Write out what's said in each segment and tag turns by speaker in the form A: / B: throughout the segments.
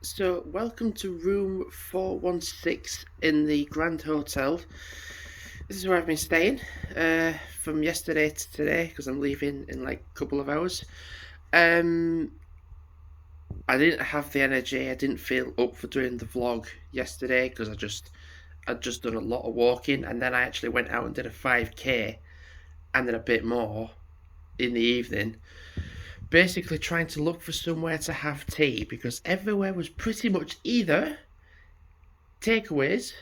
A: So, welcome to room 416 in the Grand Hotel. This is where I've been staying from yesterday to today because I'm leaving in like a couple of hours. Um, I didn't have the energy. I didn't feel up for doing the vlog yesterday because I'd just done a lot of walking, and then I actually went out and did a 5k and then a bit more in the evening. Basically, trying to look for somewhere to have tea because everywhere was pretty much either takeaways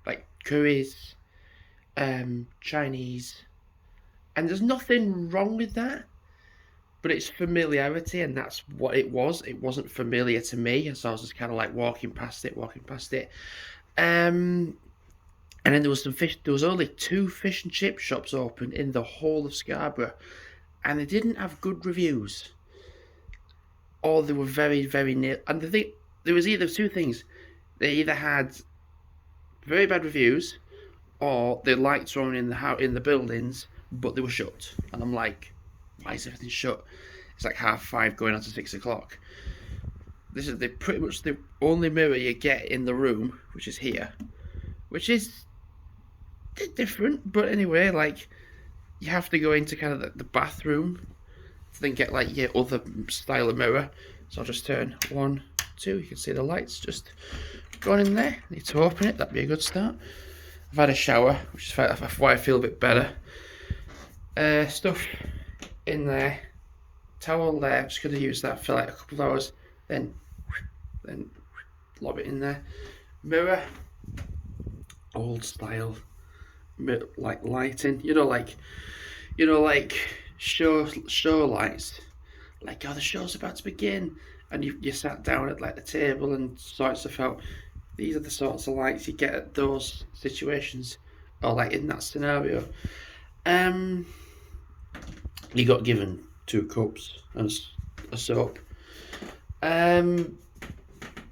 A: like curries, Chinese, and there's nothing wrong with that. But it's familiarity, and that's what it was. It wasn't familiar to me, so I was just kind of like walking past it, walking past it. Um, and then there was some fish. There was only two fish and chip shops open in the whole of Scarborough, and they didn't have good reviews, or they were very, very near. And the thing, there was either two things. They either had very bad reviews, or the lights were on in the buildings, but they were shut. And I'm like, why is everything shut? It's like 5:30 going on to 6 o'clock. This is pretty much the only mirror you get in the room, which is here, which is different. But anyway, like you have to go into kind of the bathroom to then get like your other style of mirror. So I'll just turn one, two. You can see the lights just going in there. Need to open it. That'd be a good start. I've had a shower, which is why I feel a bit better. Stuff in there, towel there. I'm just going to use that for like a couple of hours, then lob it in there. Mirror, old style, like lighting. Like show lights. Like, oh, the show's about to begin, and you sat down at like the table and sort stuff out. These are the sorts of lights you get at those situations, or like in that scenario. You got given 2 cups and a soap. But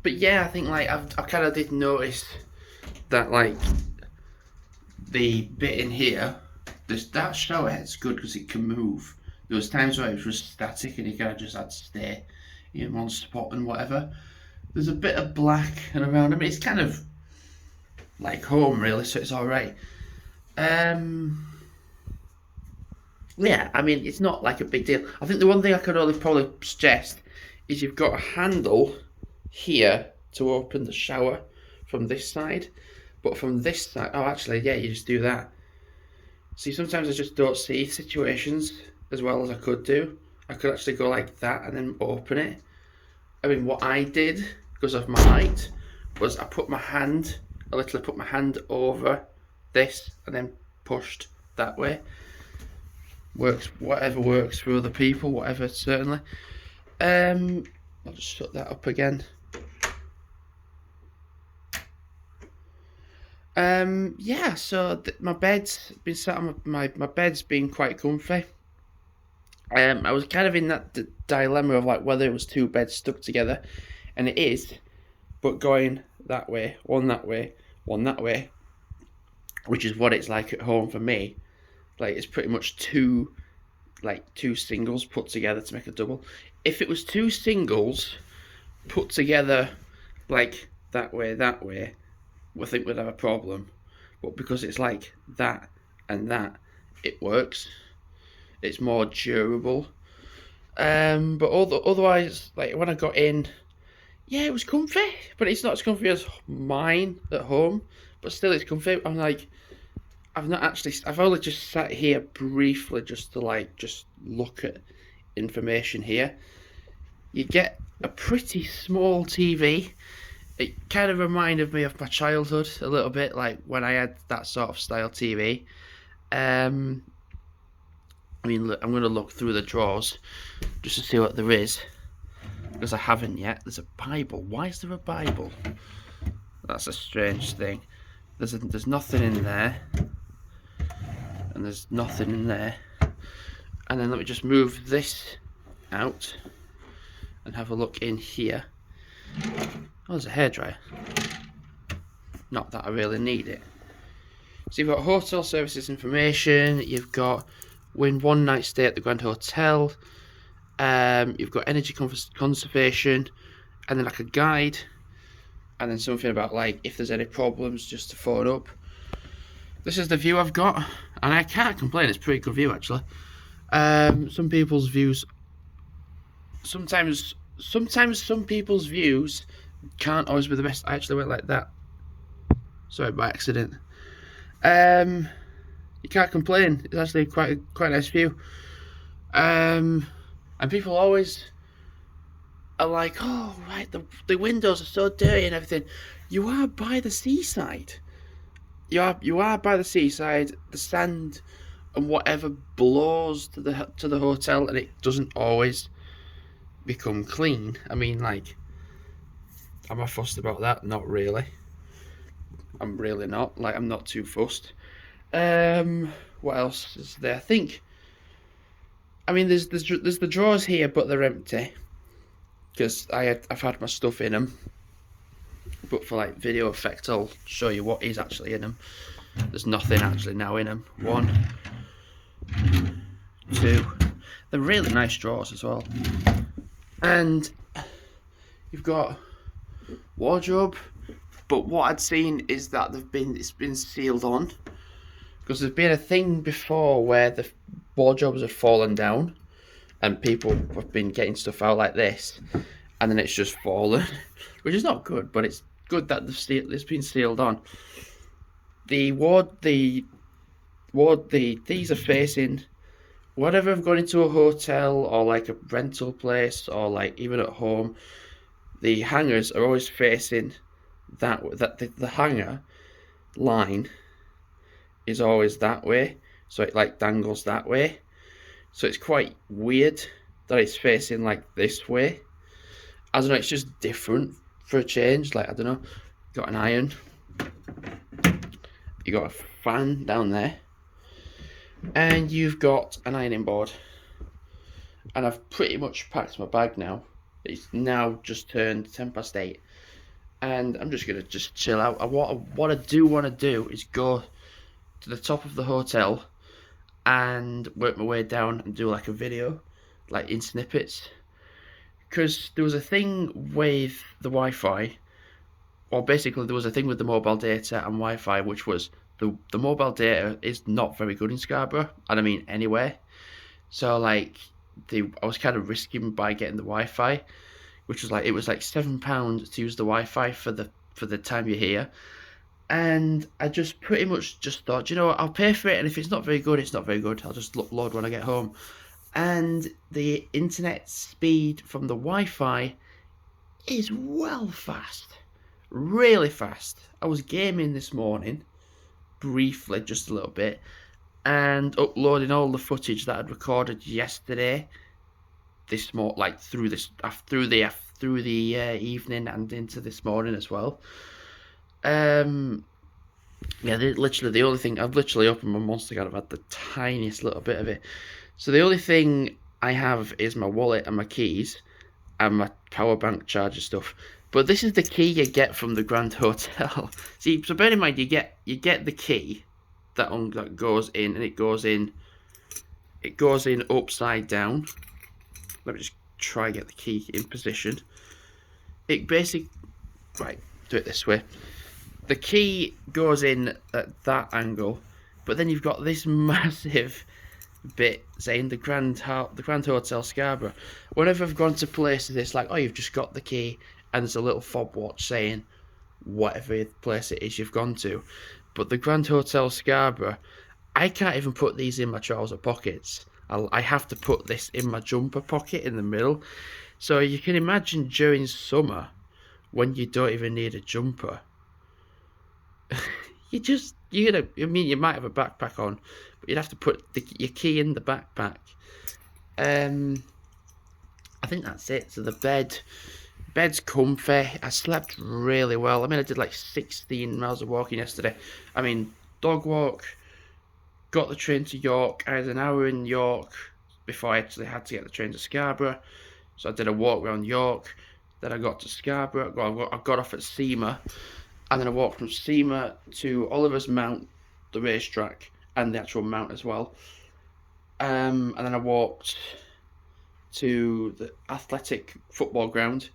A: yeah, I think like I kind of did notice that like the bit in here, that shower head's good because it can move. There was times where it was static and you kind of just had to stay in one spot and whatever. There's a bit of black and around. I mean, it's kind of like home really, so it's all right. Yeah, I mean, it's not like a big deal. I think the one thing I could only probably suggest is you've got a handle here to open the shower from this side, but from this side, oh, actually, yeah, you just do that. See, sometimes I just don't see situations as well as I could do. I could actually go like that and then open it. I mean, what I did because of my height was I literally put my hand over this and then pushed that way. Works, whatever works for other people, whatever, certainly. I'll just shut that up again. Yeah, so my bed's been sat on my bed's been quite comfy. I was kind of in that dilemma of like whether it was two beds stuck together, and it is, but going that way, one that way, one that way, which is what it's like at home for me. Like it's pretty much two singles put together to make a double. If it was two singles put together like that way, I think we'd have a problem. But because it's like that and that, it works. It's more durable. But otherwise, like when I got in, yeah, it was comfy, but it's not as comfy as mine at home. But still, it's comfy. I'm like, I've only just sat here briefly just to just look at information here. You get a pretty small TV. It kind of reminded me of my childhood a little bit, like when I had that sort of style TV. I mean, look, I'm going to look through the drawers just to see what there is, because I haven't yet. There's a Bible. Why is there a Bible? That's a strange thing. There's nothing in there, and there's nothing in there. And then let me just move this out and have a look in here. Oh, there's a hairdryer. Not that I really need it. So you've got hotel services information. You've got one night stay at the Grand Hotel. You've got energy conservation, and then like a guide, and then something about like if there's any problems, just to phone up. This is the view I've got, and I can't complain. It's a pretty good view actually. Some people's views, sometimes some people's views can't always be the best. I actually went like that. Sorry, by accident. You can't complain. It's actually quite a nice view. And people always are like, "Oh, right, the windows are so dirty and everything." You are by the seaside. You are by the seaside. The sand and whatever blows to the hotel, and it doesn't always become clean. I mean, like, am I fussed about that? Not really. I'm really not. Like, I'm not too fussed. What else is there? I mean, there's the drawers here, but they're empty because I've had my stuff in them. But for like video effect, I'll show you what is actually in them. There's nothing actually now in them. 1, 2. They're really nice drawers as well. And you've got wardrobe, but what I'd seen is that it's been sealed on, because there's been a thing before where the wardrobes have fallen down and people have been getting stuff out like this, and then it's just fallen, which is not good, but it's good that it's been sealed on. These are facing, whatever I've gone into a hotel or like a rental place or like even at home, the hangers are always facing the hanger line is always that way, so it like dangles that way. So it's quite weird that it's facing like this way. I don't know, it's just different for a change. Like, I don't know, got an iron, you got a fan down there, and you've got an ironing board. And I've pretty much packed my bag now. It's now just turned 8:10, and I'm just gonna chill out. What I do want to do is go to the top of the hotel and work my way down and do like a video, like in snippets. Because there was a thing with the Wi-Fi, or basically there was a thing with the mobile data and Wi-Fi, which was the mobile data is not very good in Scarborough, and I mean anywhere. So like I was kind of risking by getting the Wi-Fi, which was like, it was like £7 to use the Wi-Fi for the time you're here. And I just pretty much just thought, you know what, I'll pay for it, and if it's not very good, it's not very good. I'll just upload when I get home. And the internet speed from the Wi-Fi is well fast, really fast. I was gaming this morning, briefly, just a little bit, and uploading all the footage that I'd recorded yesterday, like through the evening and into this morning as well. Literally the only thing, I've literally opened my Monster card, I've had the tiniest little bit of it. So the only thing I have is my wallet and my keys and my power bank charger stuff. But this is the key you get from the Grand Hotel. See, so bear in mind, you get the key that goes in, and it goes in upside down. Let me just try and get the key in position. Right, do it this way. The key goes in at that angle, but then you've got this massive bit saying the Grand Hotel Scarborough. Whenever I've gone to places, it's like, oh, you've just got the key, and there's a little fob watch saying whatever place it is you've gone to. But the Grand Hotel Scarborough, I can't even put these in my trouser pockets. I have to put this in my jumper pocket in the middle. So you can imagine during summer, when you don't even need a jumper, you might have a backpack on, but you'd have to put your key in the backpack. I think that's it. So the bed's comfy. I slept really well. I mean, I did like 16 miles of walking yesterday. I mean, dog walk, got the train to York. I had an hour in York before I actually had to get the train to Scarborough. So I did a walk around York. Then I got to Scarborough. I got off at Seamer. And then I walked from Seamer to Oliver's Mount, the racetrack, and the actual mount as well. And then I walked to the athletic football ground.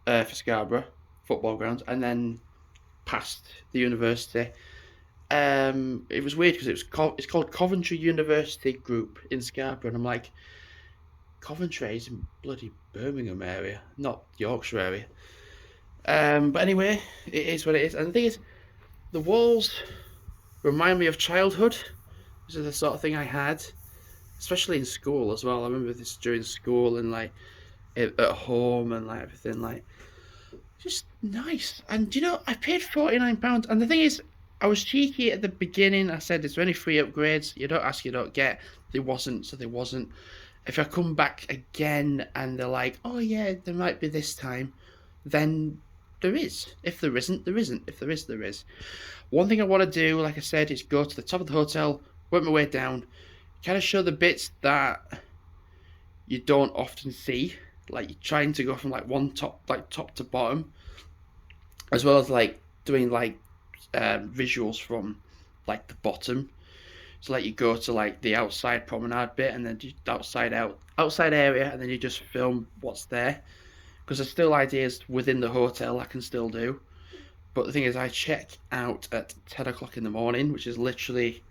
A: for Scarborough football ground, and then past the university. It was weird because it's called Coventry University Group in Scarborough, and I'm like, Coventry is in bloody Birmingham area, not Yorkshire area. But anyway, it is what it is. And the thing is, the walls remind me of childhood. This is the sort of thing I had, especially in school as well. I remember this during school and like at home and like everything, like just nice. And you know, I paid £49, and the thing is, I was cheeky at the beginning. I said, "Is there any free upgrades? You don't ask, you don't get." There wasn't, so there wasn't. If I come back again and they're like, "Oh yeah, there might be this time," then there is. If there isn't, there isn't. If there is, there is. One thing I want to do, like I said, is go to the top of the hotel, work my way down, kind of show the bits that you don't often see. Like you're trying to go from like top to bottom, as well as like doing like visuals from like the bottom. So like you go to like the outside promenade bit, and then outside area, and then you just film what's there. Because there's still ideas within the hotel I can still do. But the thing is, I check out at 10 o'clock in the morning, which is literally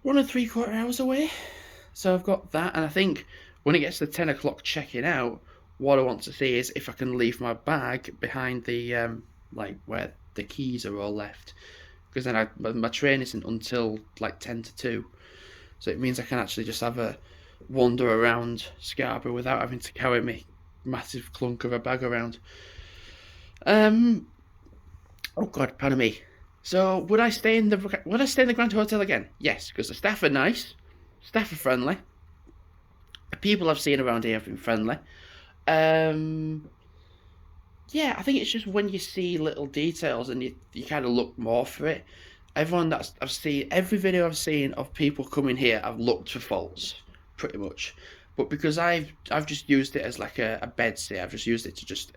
A: 1 3/4 hours away. So I've got that, and I think when it gets to 10 o'clock checking out, what I want to see is if I can leave my bag behind the like where the keys are all left, because then my train isn't until like 10 to 2, so it means I can actually just have a wander around Scarborough without having to carry me massive clunk of a bag around. Oh God, pardon me. So would I stay in the Grand Hotel again? Yes, because the staff are nice, staff are friendly. The people I've seen around here have been friendly. Yeah, I think it's just when you see little details and you kind of look more for it. Everyone that I've seen, every video I've seen of people coming here, I've looked for faults, pretty much. But because I've just used it as like a bed stay, I've just used it to just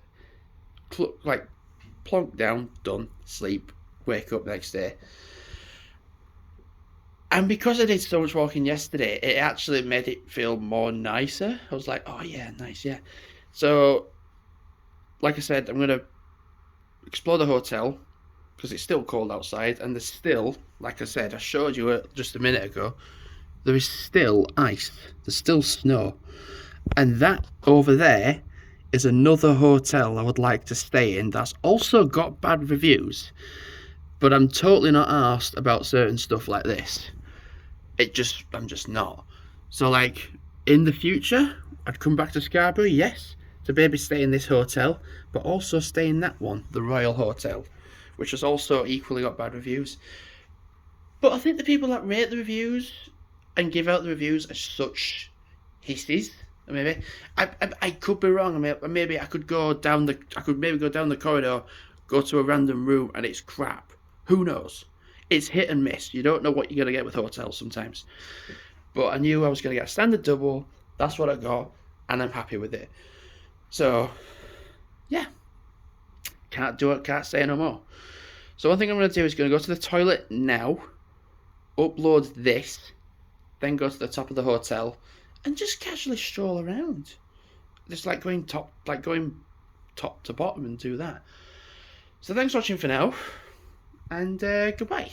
A: like plonk down, done, sleep, wake up next day. And because I did so much walking yesterday, it actually made it feel more nicer. I was like, oh yeah, nice, yeah. So, like I said, I'm gonna explore the hotel because it's still cold outside, and there's still, like I said, I showed you just a minute ago, there is still ice. There's still snow, and that over there is another hotel I would like to stay in. That's also got bad reviews, but I'm totally not asked about certain stuff like this. I'm just not. So like in the future, I'd come back to Scarborough, yes, to maybe stay in this hotel, but also stay in that one, the Royal Hotel, which has also equally got bad reviews. But I think the people that rate the reviews and give out the reviews are such hissies. Maybe I could be wrong. Maybe I could maybe go down the corridor, go to a random room, and it's crap. Who knows? It's hit and miss. You don't know what you're gonna get with hotels sometimes. But I knew I was gonna get a standard double. That's what I got, and I'm happy with it. So, yeah, can't say no more. So one thing I'm gonna do is gonna go to the toilet now, upload this, then go to the top of the hotel, and just casually stroll around. Just like going top to bottom and do that. So thanks for watching for now, and goodbye.